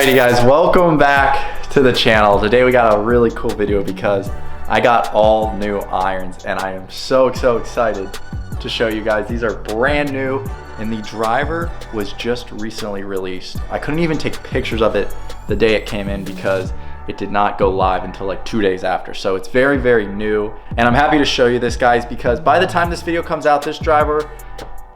Alrighty guys, welcome back to the channel. Today we got a really cool video because I got all new irons and I am so excited to show you guys. These are brand new and the driver was just recently released. I couldn't even take pictures of it the day it came in because it did not go live until like 2 days after. So it's very new and I'm happy to show you this, guys, because by the time this video comes out, this driver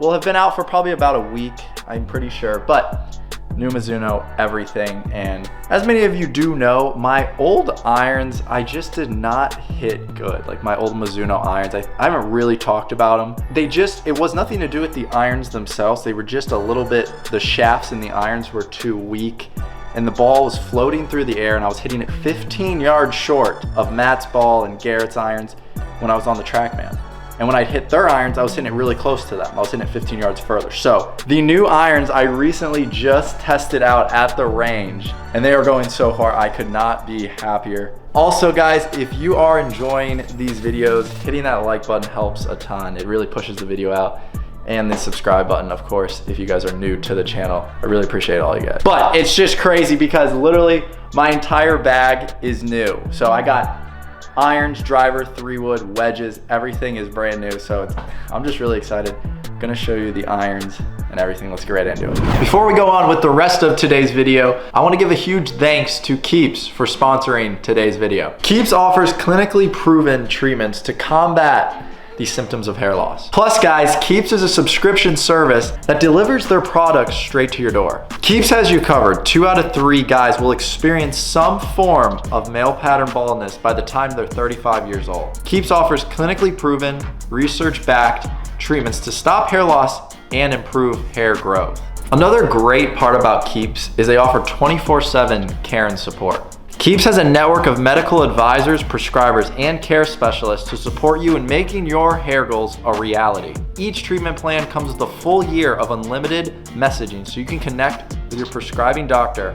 will have been out for probably about a week, I'm pretty sure. But new Mizuno, everything. And as many of you do know, my old irons, I just did not hit good. Like my old Mizuno irons, I haven't really talked about them. It was nothing to do with the irons themselves. They were just a little bit, the shafts in the irons were too weak and the ball was floating through the air and I was hitting it 15 yards short of Matt's ball and Garrett's irons when I was on the TrackMan. And when I hit their irons, I was hitting it really close to them. I was hitting it 15 yards further. So the new irons I recently just tested out at the range and they are going so far, I could not be happier. Also guys, if you are enjoying these videos, hitting that like button helps a ton. It really pushes the video out. And the subscribe button, of course, if you guys are new to the channel. I really appreciate all you guys. But it's just crazy because literally my entire bag is new. So I got irons, driver, 3-wood, wedges, everything is brand new. So I'm just really excited. I'm gonna show you the irons and everything. Let's get right into it. Before we go on with the rest of today's video, I wanna give a huge thanks to Keeps for sponsoring today's video. Keeps offers clinically proven treatments to combat the symptoms of hair loss. Plus guys, Keeps is a subscription service that delivers their products straight to your door. Keeps has you covered. 2 out of 3 guys will experience some form of male pattern baldness by the time they're 35 years old. Keeps offers clinically proven, research-backed treatments to stop hair loss and improve hair growth. Another great part about Keeps is they offer 24/7 care and support. Keeps has a network of medical advisors, prescribers, and care specialists to support you in making your hair goals a reality. Each treatment plan comes with a full year of unlimited messaging so you can connect with your prescribing doctor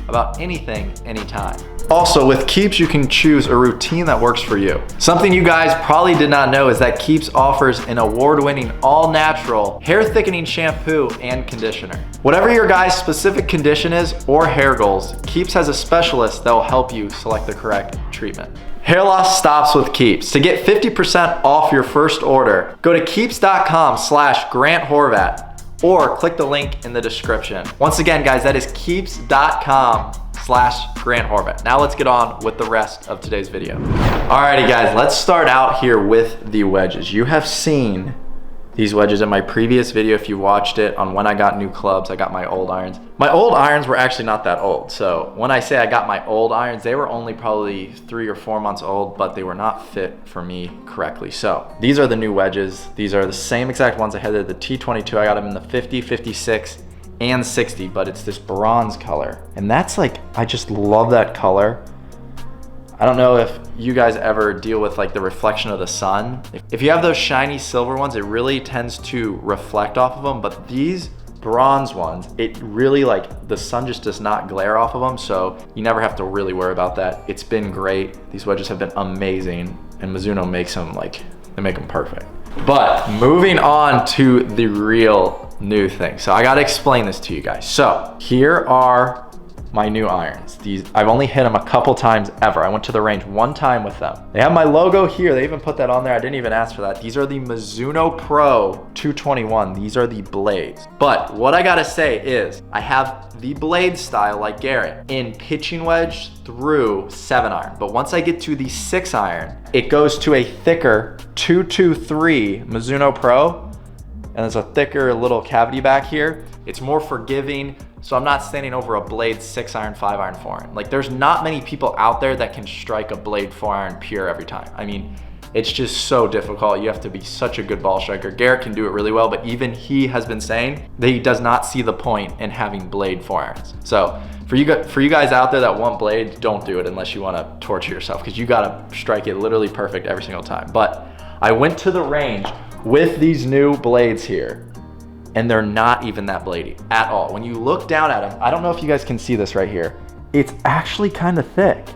about anything, anytime. Also, with Keeps, you can choose a routine that works for you. Something you guys probably did not know is that Keeps offers an award-winning, all-natural, hair-thickening shampoo and conditioner. Whatever your guys' specific condition is or hair goals, Keeps has a specialist that will help you select the correct treatment. Hair loss stops with Keeps. To get 50% off your first order, go to keeps.com/GrantHorvat or click the link in the description. Once again, guys, that is keeps.com/GrantHorvat. Now let's get on with the rest of today's video. Alrighty guys, let's start out here with the wedges. You have seen these wedges in my previous video. If you watched it on when I got new clubs, I got my old irons. My old irons were actually not that old. So when I say I got my old irons, they were only probably 3 or 4 months old, but they were not fit for me correctly. So these are the new wedges. These are the same exact ones I had at the T22. I got them in the 50, 56, and 60, but it's this bronze color. And that's like, I just love that color. I don't know if you guys ever deal with like the reflection of the sun. If you have those shiny silver ones, it really tends to reflect off of them, but these bronze ones, it really like, the sun just does not glare off of them, so you never have to really worry about that. It's been great. These wedges have been amazing, and Mizuno makes them like, they make them perfect. But moving on to the real new thing. So I gotta explain this to you guys. So here are my new irons. These, I've only hit them a couple times ever. I went to the range 1 time with them. They have my logo here. They even put that on there. I didn't even ask for that. These are the Mizuno Pro 221. These are the blades. But what I gotta say is I have the blade style like Garrett in pitching wedge through 7-iron. But once I get to the 6-iron, it goes to a thicker 223 Mizuno Pro. And there's a thicker little cavity back here. It's more forgiving, so I'm not standing over a blade 6-iron, 5-iron, 4-iron. Like there's not many people out there that can strike a blade 4-iron pure every time. I mean, it's just so difficult. You have to be such a good ball striker. Garrett can do it really well, but even he has been saying that he does not see the point in having blade 4-irons. So for you guys out there that want blades, don't do it unless you want to torture yourself, because you got to strike it literally perfect every single time. But I went to the range with these new blades here, and they're not even that blady at all. When you look down at them, I don't know if you guys can see this right here, it's actually kind of thick.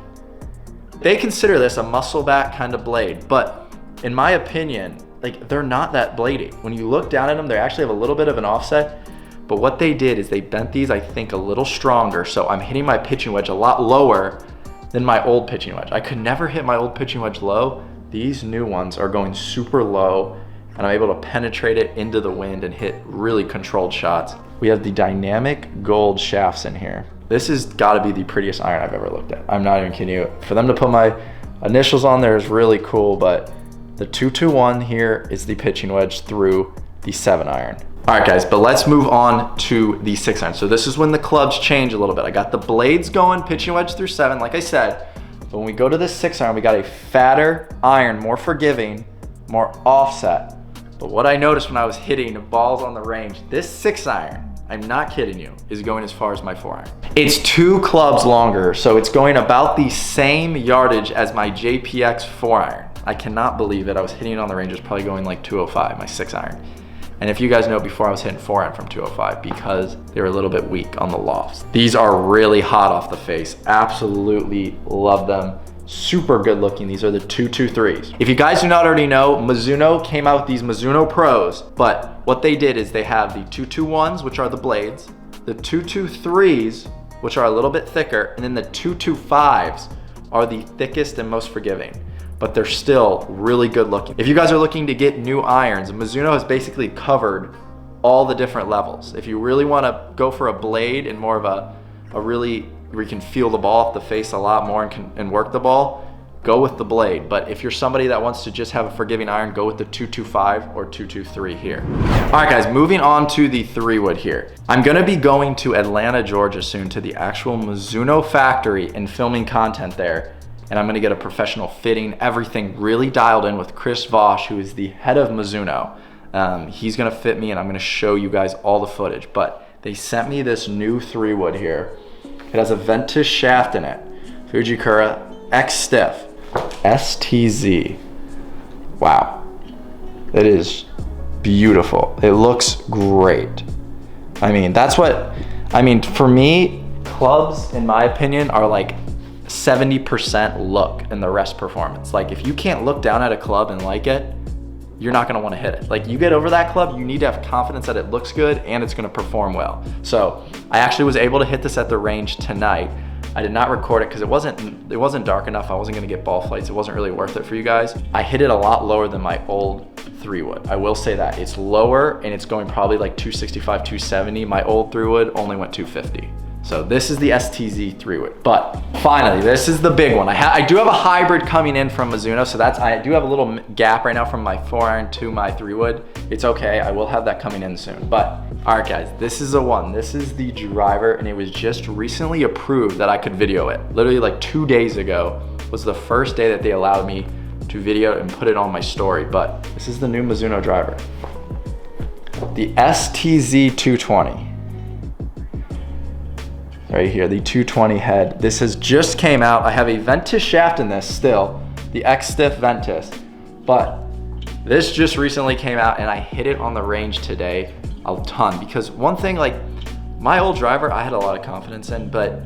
They consider this a muscle back kind of blade, but in my opinion, like they're not that blady. When you look down at them, they actually have a little bit of an offset, But what they did is they bent these, I think, a little stronger. So I'm hitting my pitching wedge a lot lower than my old pitching wedge. I could never hit my old pitching wedge low. These new ones are going super low, and I'm able to penetrate it into the wind and hit really controlled shots. We have the dynamic gold shafts in here. This has gotta be the prettiest iron I've ever looked at. I'm not even kidding you. For them to put my initials on there is really cool, but the 221 here is the pitching wedge through the 7-iron. All right guys, but let's move on to the 6-iron. So this is when the clubs change a little bit. I got the blades going, pitching wedge through 7, like I said. But when we go to the 6-iron, we got a fatter iron, more forgiving, more offset. But what I noticed when I was hitting balls on the range, this 6-iron, I'm not kidding you, is going as far as my 4-iron. It's 2 clubs longer, so it's going about the same yardage as my JPX 4-iron. I cannot believe it. I was hitting it on the range, it was probably going like 205, my 6-iron. And if you guys know, before I was hitting 4-iron from 205 because they were a little bit weak on the lofts. These are really hot off the face. Absolutely love them. Super good looking. These are the 223s. If you guys do not already know, Mizuno came out with these Mizuno Pros, but what they did is they have the 221s, which are the blades, the 223s, which are a little bit thicker, and then the 225s are the thickest and most forgiving, but they're still really good looking. If you guys are looking to get new irons, Mizuno has basically covered all the different levels. If you really want to go for a blade and more of a really where you can feel the ball off the face a lot more and work the ball, go with the blade. But if you're somebody that wants to just have a forgiving iron, go with the 225 or 223 here. All right guys, moving on to the 3-wood here. I'm gonna be going to Atlanta, Georgia soon to the actual Mizuno factory and filming content there. And I'm gonna get a professional fitting, everything really dialed in with Chris Vosh, who is the head of Mizuno. He's gonna fit me and I'm gonna show you guys all the footage. But they sent me this new 3-wood here. It has a Ventus shaft in it. Fujikura X Stiff. STZ. Wow. It is beautiful. It looks great. I mean, for me, clubs, in my opinion, are like 70% look and the rest performance. Like if you can't look down at a club and like it, you're not gonna wanna hit it. Like you get over that club, you need to have confidence that it looks good and it's gonna perform well. So I actually was able to hit this at the range tonight. I did not record it because it wasn't dark enough. I wasn't gonna get ball flights. It wasn't really worth it for you guys. I hit it a lot lower than my old 3-wood. I will say that. It's lower and it's going probably like 265, 270. My old 3-wood only went 250. So this is the STZ 3-wood. But finally, this is the big one. I do have a hybrid coming in from Mizuno, so I do have a little gap right now from my 4-iron to my 3-wood. It's okay, I will have that coming in soon. But all right guys, this is the one. This is the driver, and it was just recently approved that I could video it. Literally like 2 days ago was the first day that they allowed me to video and put it on my story. But this is the new Mizuno driver. The STZ 220. Right here, the 220 head. This has just came out. I have a Ventus shaft in this still, the X Stiff Ventus, but this just recently came out and I hit it on the range today a ton because one thing, like my old driver, I had a lot of confidence in, but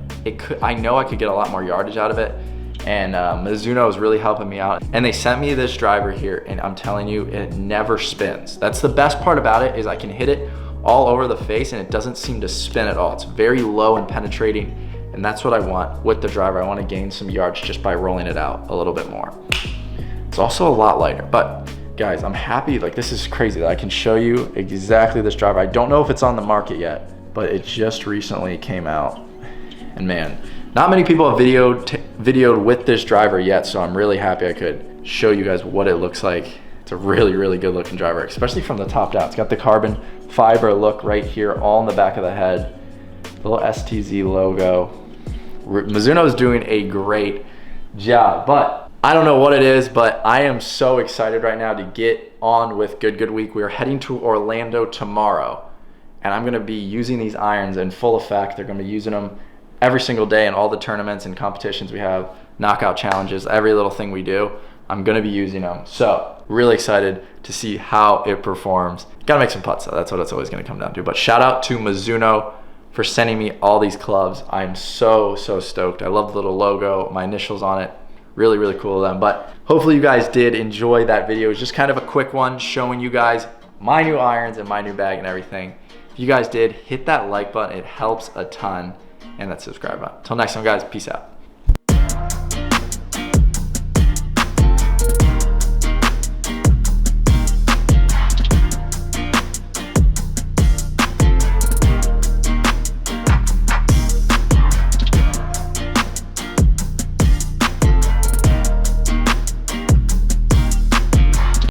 I know I could get a lot more yardage out of it, and Mizuno is really helping me out. And they sent me this driver here, and I'm telling you, it never spins. That's the best part about it, is I can hit it all over the face and it doesn't seem to spin at all. It's very low and penetrating, and that's what I want with the driver. I want to gain some yards just by rolling it out a little bit more. It's also a lot lighter, but guys, I'm happy. Like this is crazy that I can show you exactly this driver. I don't know if it's on the market yet, but it just recently came out, and man, not many people have videoed with this driver yet, so I'm really happy I could show you guys what it looks like. It's a really, really good looking driver, especially from the top down. It's got the carbon fiber look right here, all in the back of the head. Little STZ logo. Mizuno is doing a great job, but I don't know what it is, but I am so excited right now to get on with Good Week. We are heading to Orlando tomorrow, and I'm gonna be using these irons in full effect. They're gonna be using them every single day in all the tournaments and competitions we have, knockout challenges, every little thing we do. I'm gonna be using them. So really excited to see how it performs. Gotta make some putts, so that's what it's always gonna come down to. But shout out to Mizuno for sending me all these clubs. I'm so stoked. I love the little logo, my initials on it. Really, really cool of them. But hopefully you guys did enjoy that video. It was just kind of a quick one showing you guys my new irons and my new bag and everything. If you guys did, hit that like button. It helps a ton. And that subscribe button. Till next time, guys. Peace out.